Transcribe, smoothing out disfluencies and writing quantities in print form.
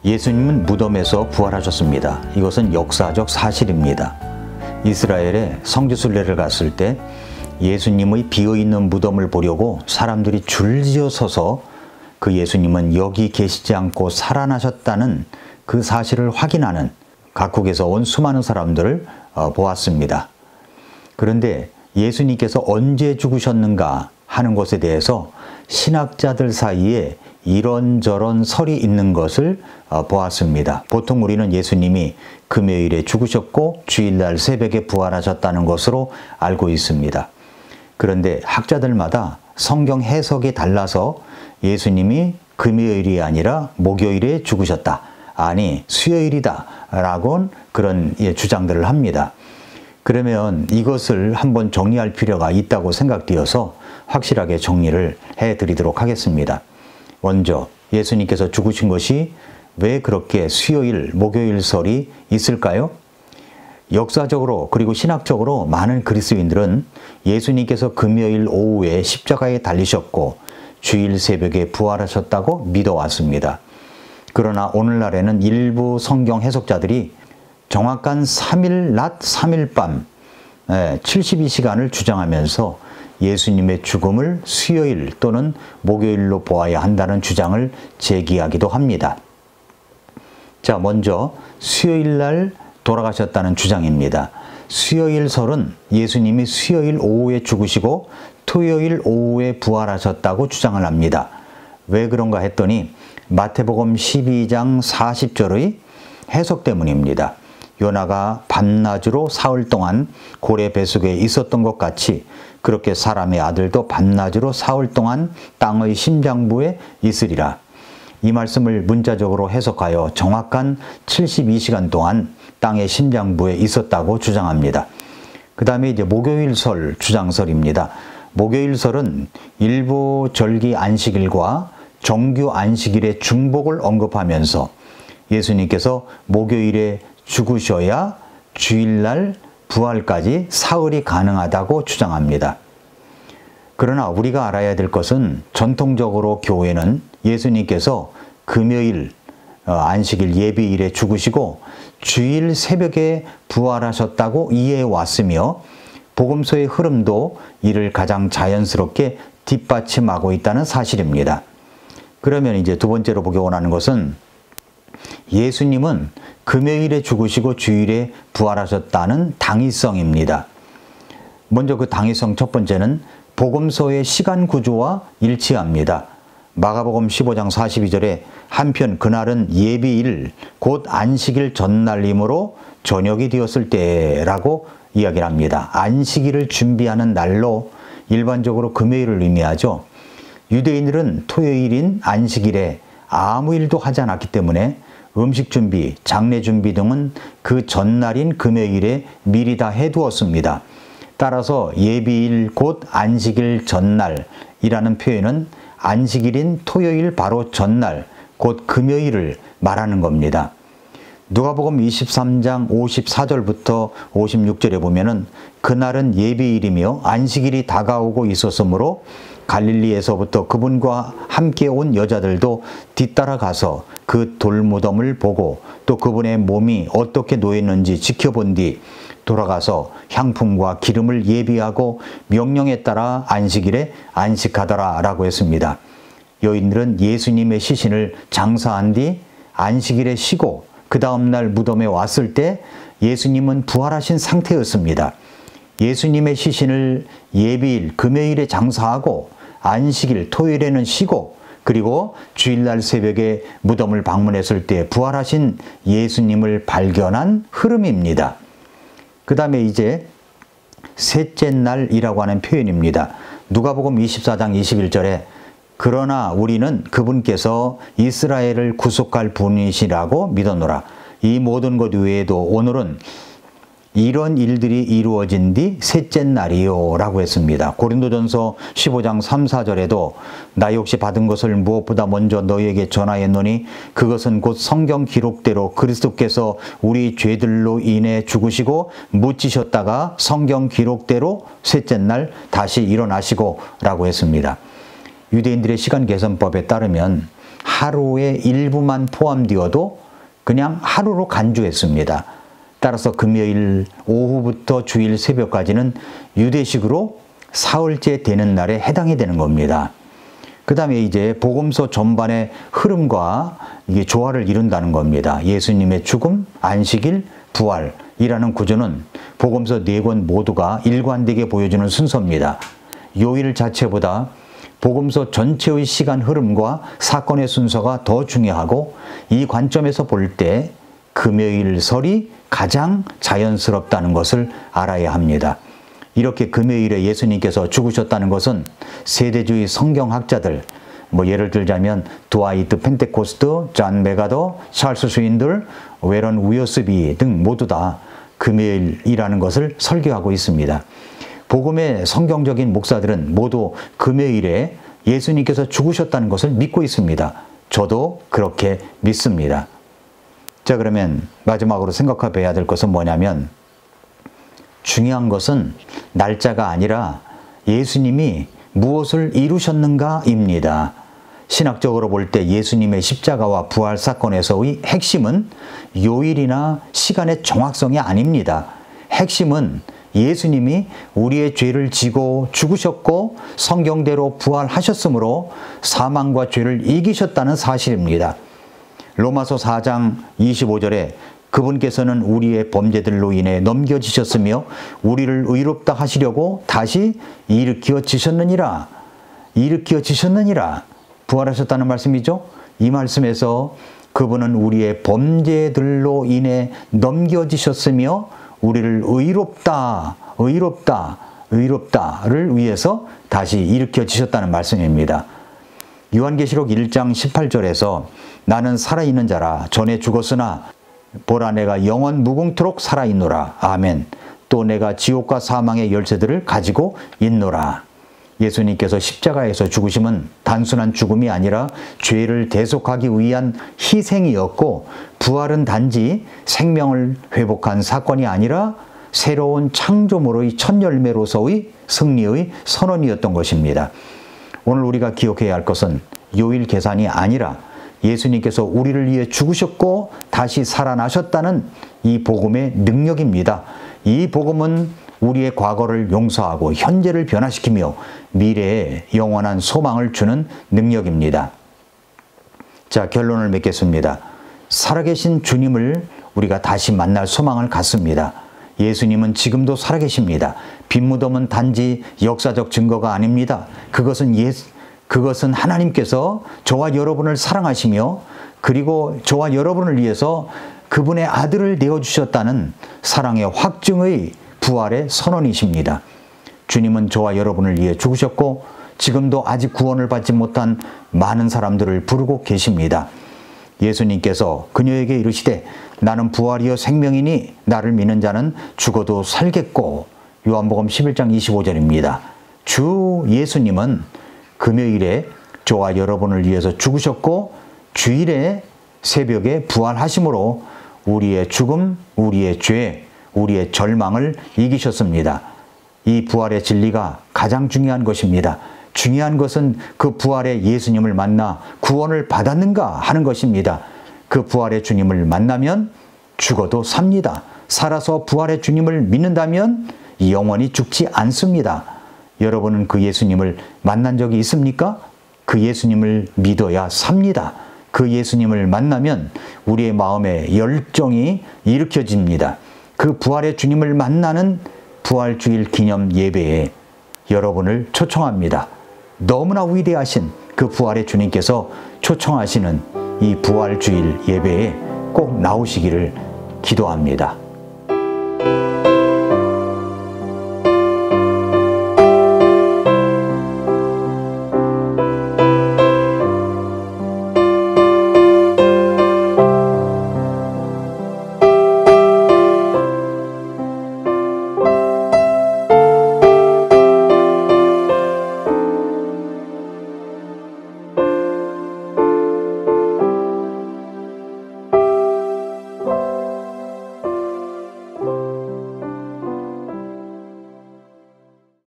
예수님은 무덤에서 부활하셨습니다. 이것은 역사적 사실입니다. 이스라엘에 성지순례를 갔을 때 예수님의 비어있는 무덤을 보려고 사람들이 줄지어 서서 그 예수님은 여기 계시지 않고 살아나셨다는 그 사실을 확인하는 각국에서 온 수많은 사람들을 보았습니다. 그런데 예수님께서 언제 죽으셨는가 하는 것에 대해서 신학자들 사이에 이런저런 설이 있는 것을 보았습니다. 보통 우리는 예수님이 금요일에 죽으셨고 주일날 새벽에 부활하셨다는 것으로 알고 있습니다. 그런데 학자들마다 성경 해석이 달라서 예수님이 금요일이 아니라 목요일에 죽으셨다, 아니 수요일이다 라고 그런 주장들을 합니다. 그러면 이것을 한번 정리할 필요가 있다고 생각되어서 확실하게 정리를 해드리도록 하겠습니다. 먼저 예수님께서 죽으신 것이 왜 그렇게 수요일, 목요일설이 있을까요? 역사적으로 그리고 신학적으로 많은 그리스도인들은 예수님께서 금요일 오후에 십자가에 달리셨고 주일 새벽에 부활하셨다고 믿어왔습니다. 그러나 오늘날에는 일부 성경 해석자들이 정확한 3일 낮 3일 밤 72시간을 주장하면서 예수님의 죽음을 수요일 또는 목요일로 보아야 한다는 주장을 제기하기도 합니다. 자, 먼저 수요일날 돌아가셨다는 주장입니다. 수요일설은 예수님이 수요일 오후에 죽으시고 토요일 오후에 부활하셨다고 주장을 합니다. 왜 그런가 했더니 마태복음 12장 40절의 해석 때문입니다. 요나가 밤낮으로 사흘 동안 고래 뱃속에 있었던 것 같이 그렇게 사람의 아들도 밤낮으로 사흘 동안 땅의 심장부에 있으리라. 이 말씀을 문자적으로 해석하여 정확한 72시간 동안 땅의 심장부에 있었다고 주장합니다. 그 다음에 이제 목요일설 주장설입니다. 목요일설은 일부 절기 안식일과 정규 안식일의 중복을 언급하면서 예수님께서 목요일에 죽으셔야 주일날 부활까지 사흘이 가능하다고 주장합니다. 그러나 우리가 알아야 될 것은 전통적으로 교회는 예수님께서 금요일 안식일 예비일에 죽으시고 주일 새벽에 부활하셨다고 이해해 왔으며 복음서의 흐름도 이를 가장 자연스럽게 뒷받침하고 있다는 사실입니다. 그러면 이제 두 번째로 보기 원하는 것은 예수님은 금요일에 죽으시고 주일에 부활하셨다는 당위성입니다. 먼저 그 당위성 첫 번째는 복음서의 시간 구조와 일치합니다. 마가복음 15장 42절에 한편 그날은 예비일 곧 안식일 전날이므로 저녁이 되었을 때라고 이야기를 합니다. 안식일을 준비하는 날로 일반적으로 금요일을 의미하죠. 유대인들은 토요일인 안식일에 아무 일도 하지 않았기 때문에 음식 준비, 장례 준비 등은 그 전날인 금요일에 미리 다 해두었습니다. 따라서 예비일 곧 안식일 전날이라는 표현은 안식일인 토요일 바로 전날, 곧 금요일을 말하는 겁니다. 누가복음 23장 54절부터 56절에 보면은 그날은 예비일이며 안식일이 다가오고 있었으므로 갈릴리에서부터 그분과 함께 온 여자들도 뒤따라 가서 그 돌무덤을 보고 또 그분의 몸이 어떻게 놓였는지 지켜본 뒤 돌아가서 향품과 기름을 예비하고 명령에 따라 안식일에 안식하더라 라고 했습니다. 여인들은 예수님의 시신을 장사한 뒤 안식일에 쉬고 그 다음날 무덤에 왔을 때 예수님은 부활하신 상태였습니다. 예수님의 시신을 예비일 금요일에 장사하고 안식일 토요일에는 쉬고 그리고 주일날 새벽에 무덤을 방문했을 때 부활하신 예수님을 발견한 흐름입니다. 그 다음에 이제 셋째 날이라고 하는 표현입니다. 누가복음 24장 21절에 그러나 우리는 그분께서 이스라엘을 구속할 분이시라고 믿었노라. 이 모든 것 외에도 오늘은 이런 일들이 이루어진 뒤 셋째 날이요 라고 했습니다. 고린도전서 15장 3, 4절에도 나 역시 받은 것을 무엇보다 먼저 너희에게 전하였노니 그것은 곧 성경 기록대로 그리스도께서 우리 죄들로 인해 죽으시고 묻히셨다가 성경 기록대로 셋째 날 다시 일어나시고 라고 했습니다. 유대인들의 시간 계산법에 따르면 하루의 일부만 포함되어도 그냥 하루로 간주했습니다. 따라서 금요일 오후부터 주일 새벽까지는 유대식으로 사흘째 되는 날에 해당이 되는 겁니다. 그 다음에 이제 복음서 전반의 흐름과 이게 조화를 이룬다는 겁니다. 예수님의 죽음, 안식일, 부활이라는 구조는 복음서 4권 모두가 일관되게 보여주는 순서입니다. 요일 자체보다 복음서 전체의 시간 흐름과 사건의 순서가 더 중요하고, 이 관점에서 볼 때 금요일 설이 가장 자연스럽다는 것을 알아야 합니다. 이렇게 금요일에 예수님께서 죽으셨다는 것은 세대주의 성경학자들, 예를 들자면 드와이트 펜테코스트, 존 메가더, 찰스 스윈들, 웨런 우여스비 등 모두 다 금요일이라는 것을 설교하고 있습니다. 복음의 성경적인 목사들은 모두 금요일에 예수님께서 죽으셨다는 것을 믿고 있습니다. 저도 그렇게 믿습니다. 자, 그러면 마지막으로 생각해 봐야 될 것은 뭐냐면, 중요한 것은 날짜가 아니라 예수님이 무엇을 이루셨는가입니다. 신학적으로 볼 때 예수님의 십자가와 부활 사건에서의 핵심은 요일이나 시간의 정확성이 아닙니다. 핵심은 예수님이 우리의 죄를 지고 죽으셨고 성경대로 부활하셨으므로 사망과 죄를 이기셨다는 사실입니다. 로마서 4장 25절에 그분께서는 우리의 범죄들로 인해 넘겨지셨으며 우리를 의롭다 하시려고 다시 일으켜지셨느니라. 일으켜지셨느니라. 부활하셨다는 말씀이죠. 이 말씀에서 그분은 우리의 범죄들로 인해 넘겨지셨으며 우리를 의롭다를 위해서 다시 일으켜지셨다는 말씀입니다. 요한계시록 1장 18절에서 나는 살아있는 자라, 전에 죽었으나 보라 내가 영원 무궁토록 살아있노라. 아멘. 또 내가 지옥과 사망의 열쇠들을 가지고 있노라. 예수님께서 십자가에서 죽으심은 단순한 죽음이 아니라 죄를 대속하기 위한 희생이었고, 부활은 단지 생명을 회복한 사건이 아니라 새로운 창조물의 첫 열매로서의 승리의 선언이었던 것입니다. 오늘 우리가 기억해야 할 것은 요일 계산이 아니라 예수님께서 우리를 위해 죽으셨고 다시 살아나셨다는 이 복음의 능력입니다. 이 복음은 우리의 과거를 용서하고 현재를 변화시키며 미래에 영원한 소망을 주는 능력입니다. 자, 결론을 맺겠습니다. 살아계신 주님을 우리가 다시 만날 소망을 갖습니다. 예수님은 지금도 살아계십니다. 빈 무덤은 단지 역사적 증거가 아닙니다. 그것은 하나님께서 저와 여러분을 사랑하시며 그리고 저와 여러분을 위해서 그분의 아들을 내어주셨다는 사랑의 확증의 부활의 선언이십니다. 주님은 저와 여러분을 위해 죽으셨고 지금도 아직 구원을 받지 못한 많은 사람들을 부르고 계십니다. 예수님께서 그녀에게 이르시되 나는 부활이요 생명이니 나를 믿는 자는 죽어도 살겠고, 요한복음 11장 25절입니다. 주 예수님은 금요일에 저와 여러분을 위해서 죽으셨고 주일에 새벽에 부활하심으로 우리의 죽음, 우리의 죄, 우리의 절망을 이기셨습니다. 이 부활의 진리가 가장 중요한 것입니다. 중요한 것은 그 부활의 예수님을 만나 구원을 받았는가 하는 것입니다. 그 부활의 주님을 만나면 죽어도 삽니다. 살아서 부활의 주님을 믿는다면 영원히 죽지 않습니다. 여러분은 그 예수님을 만난 적이 있습니까? 그 예수님을 믿어야 삽니다. 그 예수님을 만나면 우리의 마음에 열정이 일으켜집니다. 그 부활의 주님을 만나는 부활주일 기념 예배에 여러분을 초청합니다. 너무나 위대하신 그 부활의 주님께서 초청하시는 이 부활주일 예배에 꼭 나오시기를 기도합니다.